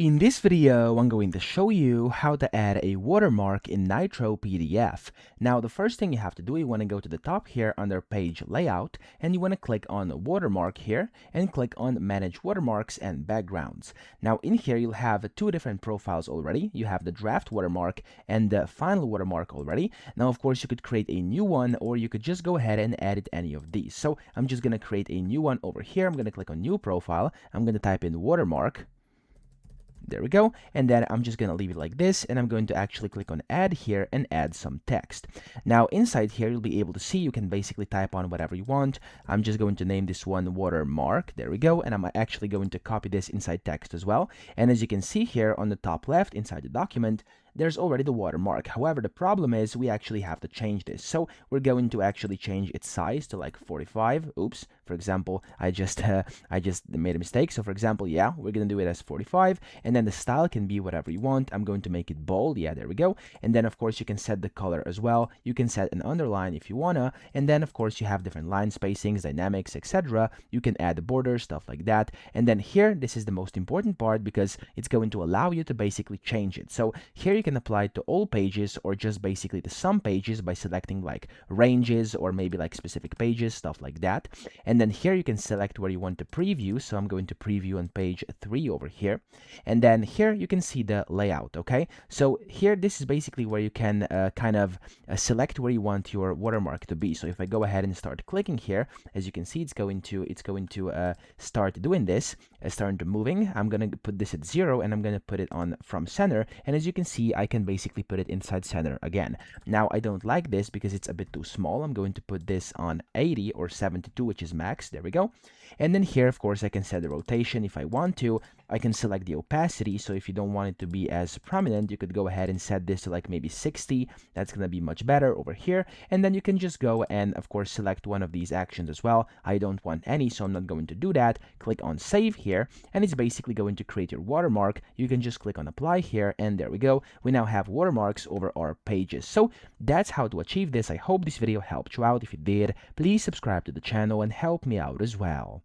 In this video, I'm going to show you how to add a watermark in Nitro PDF. Now, the first thing you have to do, you want to go to the top here under Page Layout, and you want to click on Watermark here, and click on Manage Watermarks and Backgrounds. Now, in here, you'll have two different profiles already. You have the draft watermark and the final watermark already. Now, of course, you could create a new one, or you could just go ahead and edit any of these. So, I'm just going to create a new one over here. I'm going to click on New Profile. I'm going to type in Watermark. There we go, and then I'm just going to leave it like this, and I'm going to actually click on add here and add some text. Now inside here, you'll be able to see you can basically type on whatever you want. I'm just going to name this one watermark. There we go, and I'm actually going to copy this inside text as well. And as you can see here on the top left inside the document, there's already the watermark. However, the problem is we actually have to change this. So we're going to actually change its size to like 45. Oops. For example, I just made a mistake. So for example, yeah, we're going to do it as 45. And then the style can be whatever you want. I'm going to make it bold. Yeah, there we go. And then of course you can set the color as well. You can set an underline if you wanna. And then of course you have different line spacings, dynamics, etc. You can add the border, stuff like that. And then here, this is the most important part because it's going to allow you to basically change it. So here you can apply it to all pages or just basically to some pages by selecting like ranges or maybe like specific pages, stuff like that. And then here you can select where you want to preview. So I'm going to preview on page 3 over here. And then here you can see the layout. Okay, so here this is basically where you can select where you want your watermark to be. So if I go ahead and start clicking here, as you can see, it's going to start doing this, start moving. I'm going to put this at 0 and I'm going to put it on from center. And as you can see, I can basically put it inside center again. Now I don't like this because it's a bit too small. I'm going to put this on 80 or 72, which is max. There we go. And then here, of course, I can set the rotation if I want to. I can select the opacity. So if you don't want it to be as prominent, you could go ahead and set this to like maybe 60. That's going to be much better over here. And then you can just go and of course select one of these actions as well. I don't want any, so I'm not going to do that. Click on save here, and it's basically going to create your watermark. You can just click on apply here, and there we go. We now have watermarks over our pages. So that's how to achieve this. I hope this video helped you out. If it did, please subscribe to the channel and help me out as well.